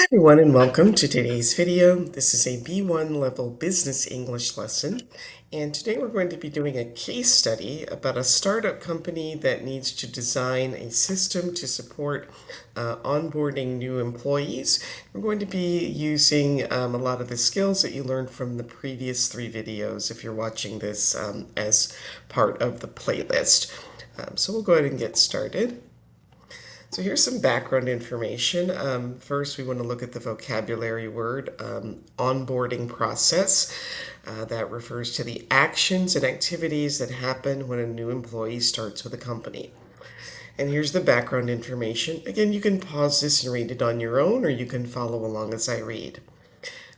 Hi everyone and welcome to today's video. This is a B1 level business English lesson, and today we're going to be doing a case study about a startup company that needs to design a system to support onboarding new employees. We're going to be using a lot of the skills that you learned from the previous 3 videos if you're watching this as part of the playlist. So we'll go ahead and get started. So here's some background information. First, we want to look at the vocabulary word, onboarding process. That refers to the actions and activities that happen when a new employee starts with a company. And here's the background information. Again, you can pause this and read it on your own, or you can follow along as I read.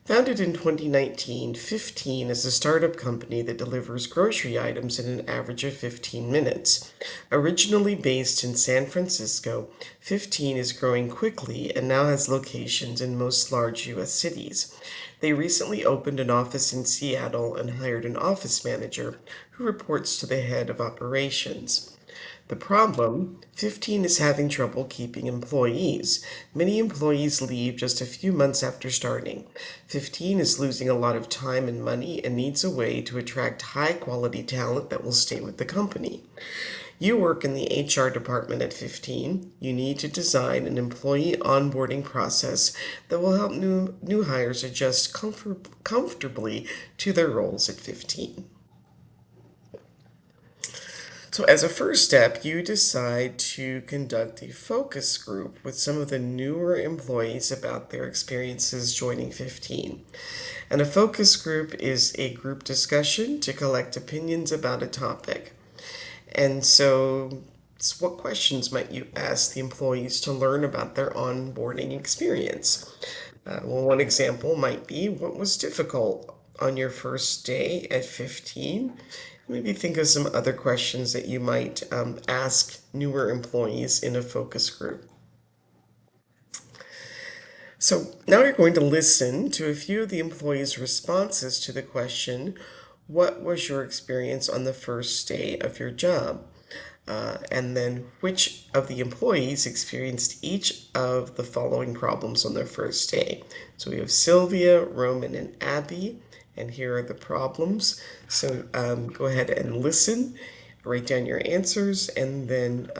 Founded in 2019, 15 is a startup company that delivers grocery items in an average of 15 minutes. Originally based in San Francisco, 15 is growing quickly and now has locations in most large U.S. cities. They recently opened an office in Seattle and hired an office manager who reports to the head of operations. The problem, 15 is having trouble keeping employees. Many employees leave just a few months after starting. 15 is losing a lot of time and money and needs a way to attract high quality talent that will stay with the company. You work in the HR department at 15. You need to design an employee onboarding process that will help new hires adjust comfortably to their roles at 15. So, as a first step, you decide to conduct a focus group with some of the newer employees about their experiences joining 15. And a focus group is a group discussion to collect opinions about a topic. And so, what questions might you ask the employees to learn about their onboarding experience? One example might be, what was difficult on your first day at 15? Maybe think of some other questions that you might ask newer employees in a focus group. So now you're going to listen to a few of the employees' responses to the question, what was your experience on the first day of your job? And then which of the employees experienced each of the following problems on their first day? So we have Sylvia, Roman, and Abby, and here are the problems. So go ahead and listen, write down your answers, and then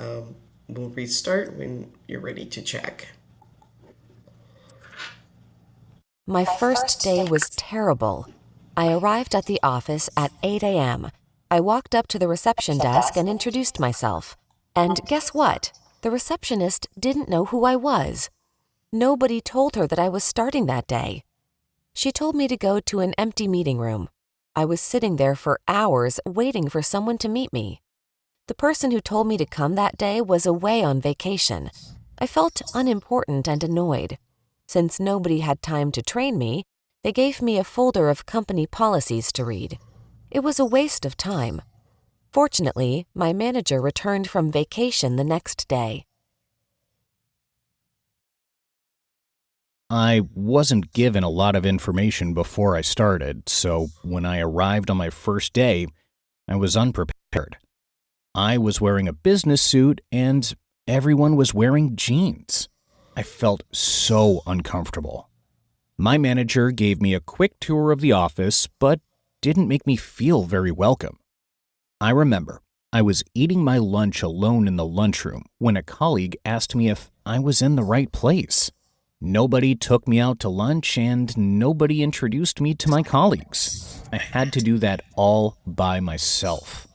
we'll restart when you're ready to check. My first day was terrible. I arrived at the office at 8 a.m. I walked up to the reception desk and introduced myself. And guess what? The receptionist didn't know who I was. Nobody told her that I was starting that day. She told me to go to an empty meeting room. I was sitting there for hours waiting for someone to meet me. The person who told me to come that day was away on vacation. I felt unimportant and annoyed. Since nobody had time to train me, they gave me a folder of company policies to read. It was a waste of time. Fortunately, my manager returned from vacation the next day. I wasn't given a lot of information before I started, so when I arrived on my first day, I was unprepared. I was wearing a business suit and everyone was wearing jeans. I felt so uncomfortable. My manager gave me a quick tour of the office, but didn't make me feel very welcome. I remember I was eating my lunch alone in the lunchroom when a colleague asked me if I was in the right place. Nobody took me out to lunch and nobody introduced me to my colleagues. I had to do that all by myself.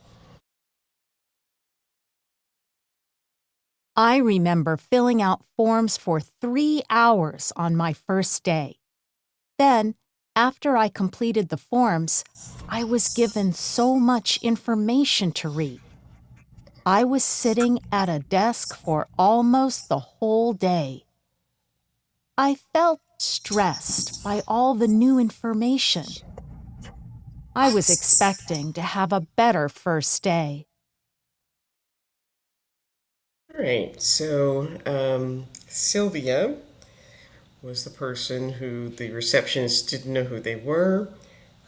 I remember filling out forms for 3 hours on my first day. Then, after I completed the forms, I was given so much information to read. I was sitting at a desk for almost the whole day. I felt stressed by all the new information. I was expecting to have a better first day. All right, so Sylvia was the person who the receptionist didn't know who they were.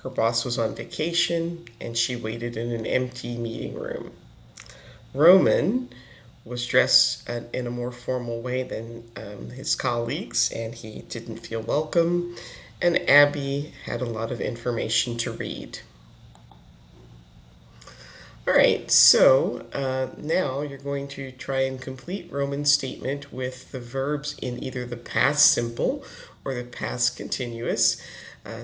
Her boss was on vacation and she waited in an empty meeting room. Roman was dressed in a more formal way than his colleagues, and he didn't feel welcome. And Abby had a lot of information to read. All right, so now you're going to try and complete Roman's statement with the verbs in either the past simple or the past continuous.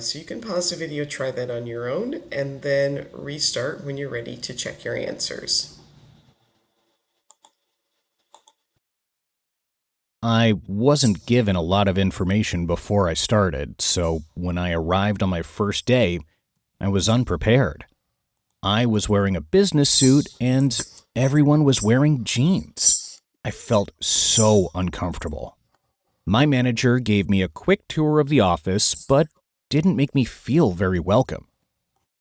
So you can pause the video, try that on your own, and then restart when you're ready to check your answers. I wasn't given a lot of information before I started, so when I arrived on my first day, I was unprepared. I was wearing a business suit and everyone was wearing jeans. I felt so uncomfortable. My manager gave me a quick tour of the office, but didn't make me feel very welcome.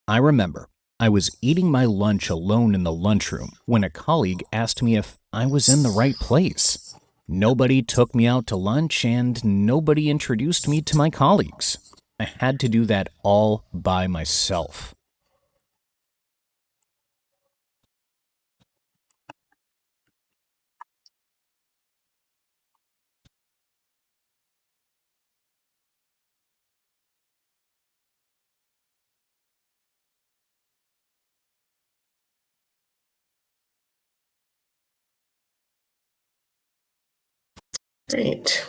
I remember I was eating my lunch alone in the lunchroom when a colleague asked me if I was in the right place. Nobody took me out to lunch and nobody introduced me to my colleagues. I had to do that all by myself. Great.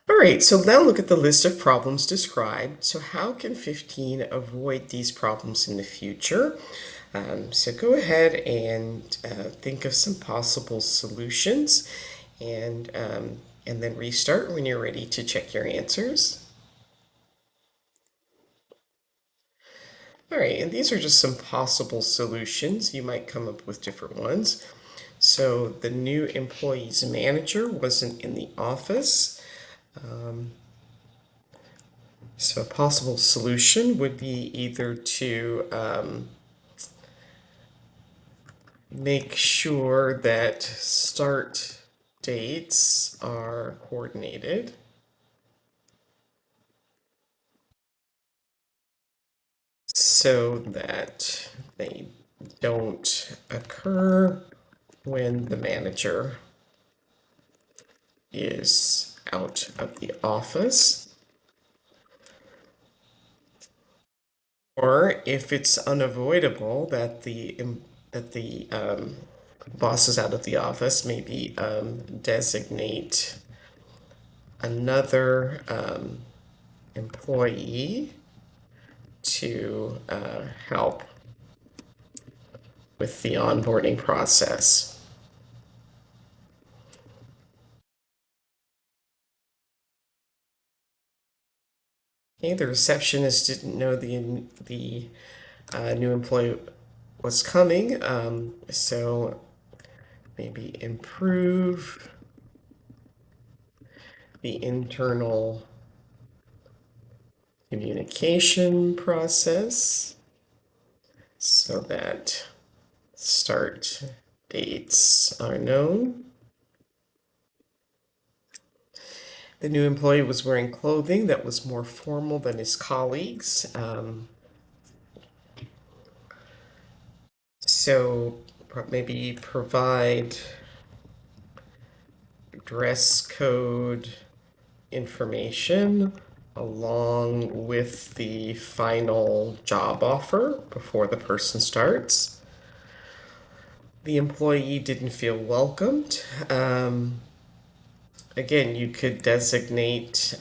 All right, so now look at the list of problems described. So how can 15 avoid these problems in the future? So go ahead and think of some possible solutions and then restart when you're ready to check your answers. All right, and these are just some possible solutions. You might come up with different ones. So the new employee's manager wasn't in the office. So a possible solution would be either to make sure that start dates are coordinated. So that they don't occur when the manager is out of the office. Or if it's unavoidable that the boss is out of the office, maybe designate another employee to help with the onboarding process. Okay, the receptionist didn't know the new employee was coming, so maybe improve the internal communication process so that start dates are known. The new employee was wearing clothing that was more formal than his colleagues. So maybe provide dress code information along with the final job offer before the person starts. The employee didn't feel welcomed. Again, you could designate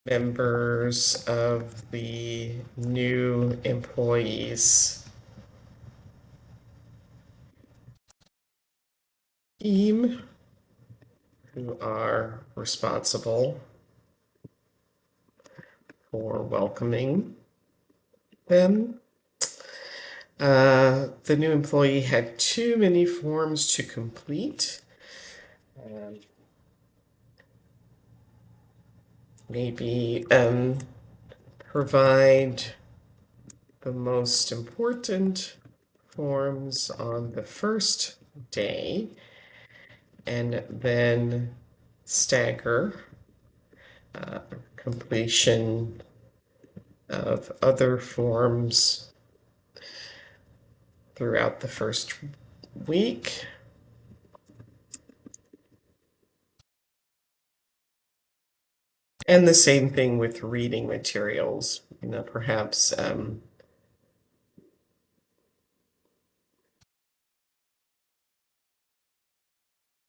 members of the new employees team who are responsible for welcoming them. The new employee had too many forms to complete. Maybe provide the most important forms on the first day and then stagger completion of other forms throughout the first week. And the same thing with reading materials, perhaps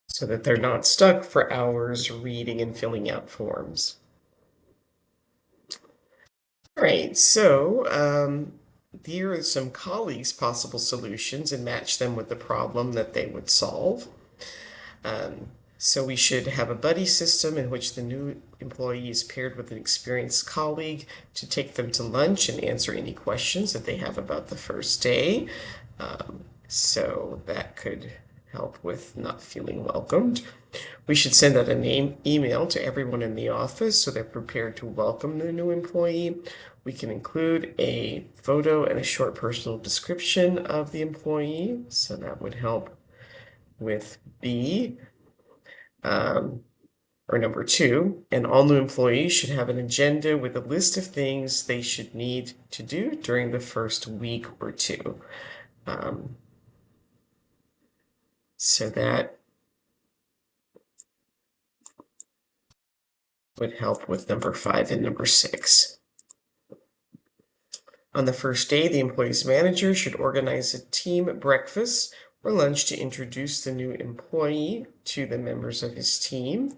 so that they're not stuck for hours reading and filling out forms. All right, so here are some colleagues' possible solutions and match them with the problem that they would solve. So we should have a buddy system in which the new employee is paired with an experienced colleague to take them to lunch and answer any questions that they have about the first day. So that could help with not feeling welcomed. We should send out an email to everyone in the office so they're prepared to welcome the new employee. We can include a photo and a short personal description of the employee, so that would help with B. Or number 2, and all new employees should have an agenda with a list of things they should need to do during the first week or two. So that would help with number 5 and number 6. On the first day, the employee's manager should organize a team breakfast or lunch to introduce the new employee to the members of his team.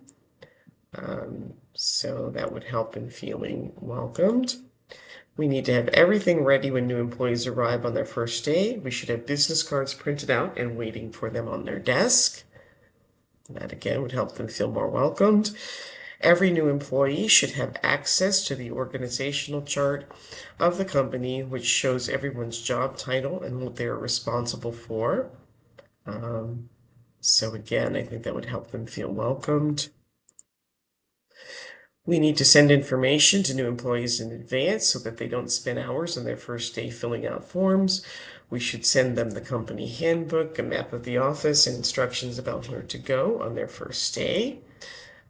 So that would help in feeling welcomed. We need to have everything ready when new employees arrive on their first day. We should have business cards printed out and waiting for them on their desk. That again would help them feel more welcomed. Every new employee should have access to the organizational chart of the company, which shows everyone's job title and what they're responsible for. So again, I think that would help them feel welcomed. We need to send information to new employees in advance so that they don't spend hours on their first day filling out forms. We should send them the company handbook, a map of the office, and instructions about where to go on their first day.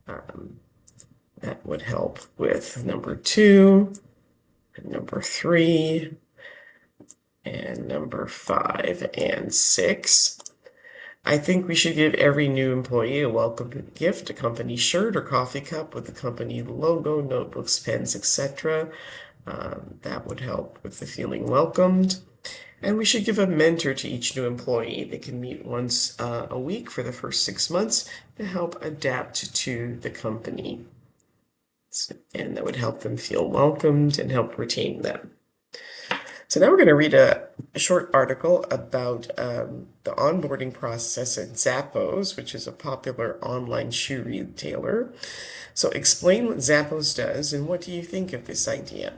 That would help with number 2, and number 3, and number 5 and 6. I think we should give every new employee a welcome gift, a company shirt or coffee cup with the company logo, notebooks, pens, etc. That would help with the feeling welcomed. And we should give a mentor to each new employee. They can meet once a week for the first 6 months to help adapt to the company. And that would help them feel welcomed and help retain them. So now we're going to read a short article about the onboarding process at Zappos, which is a popular online shoe retailer. So explain what Zappos does and what do you think of this idea?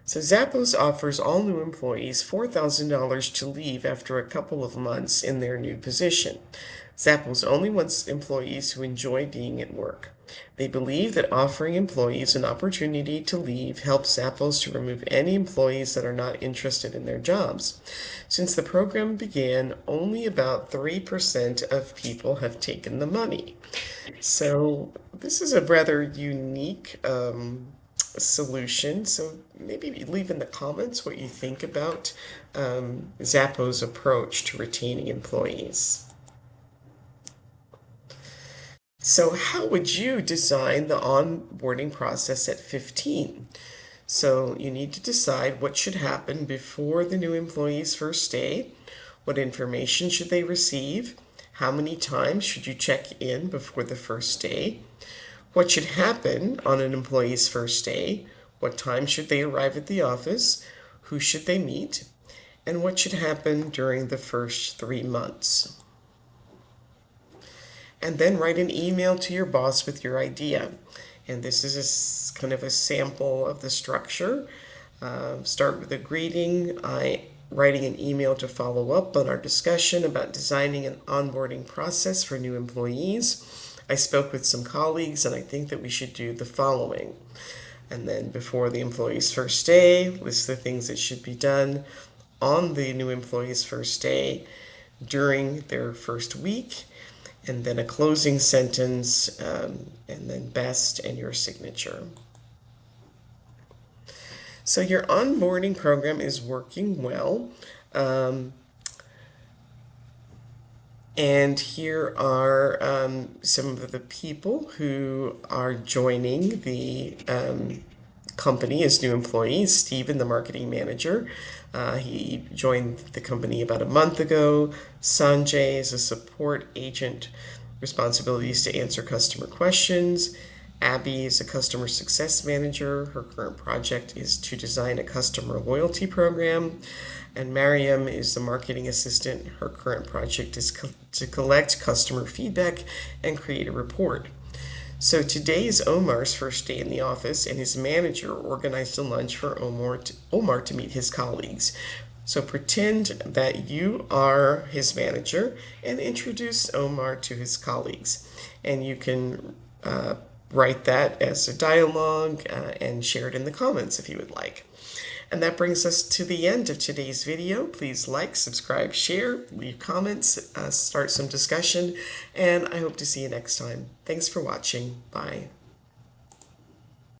So Zappos offers all new employees $4,000 to leave after a couple of months in their new position. Zappos only wants employees who enjoy being at work. They believe that offering employees an opportunity to leave helps Zappos to remove any employees that are not interested in their jobs. Since the program began, only about 3% of people have taken the money. So this is a rather unique solution. So maybe leave in the comments what you think about Zappos' approach to retaining employees. So how would you design the onboarding process at 15? So you need to decide what should happen before the new employee's first day, what information should they receive, how many times should you check in before the first day, what should happen on an employee's first day, what time should they arrive at the office, who should they meet, and what should happen during the first 3 months. And then write an email to your boss with your idea. And this is kind of a sample of the structure. Start with a greeting, writing an email to follow up on our discussion about designing an onboarding process for new employees. I spoke with some colleagues and I think that we should do the following. And then before the employee's first day, list the things that should be done on the new employee's first day, during their first week, and then a closing sentence, and then best and your signature. So your onboarding program is working well. And here are some of the people who are joining the company as new employees. Steven, the marketing manager, he joined the company about a month ago. Sanjay is a support agent, responsibilities to answer customer questions. Abby is a customer success manager. Her current project is to design a customer loyalty program. And Mariam is the marketing assistant. Her current project is to collect customer feedback and create a report. So today is Omar's first day in the office, and his manager organized a lunch for Omar to meet his colleagues. So pretend that you are his manager and introduce Omar to his colleagues. And you can write that as a dialogue and share it in the comments if you would like. And that brings us to the end of today's video. Please like, subscribe, share, leave comments, start some discussion, and I hope to see you next time. Thanks for watching. Bye.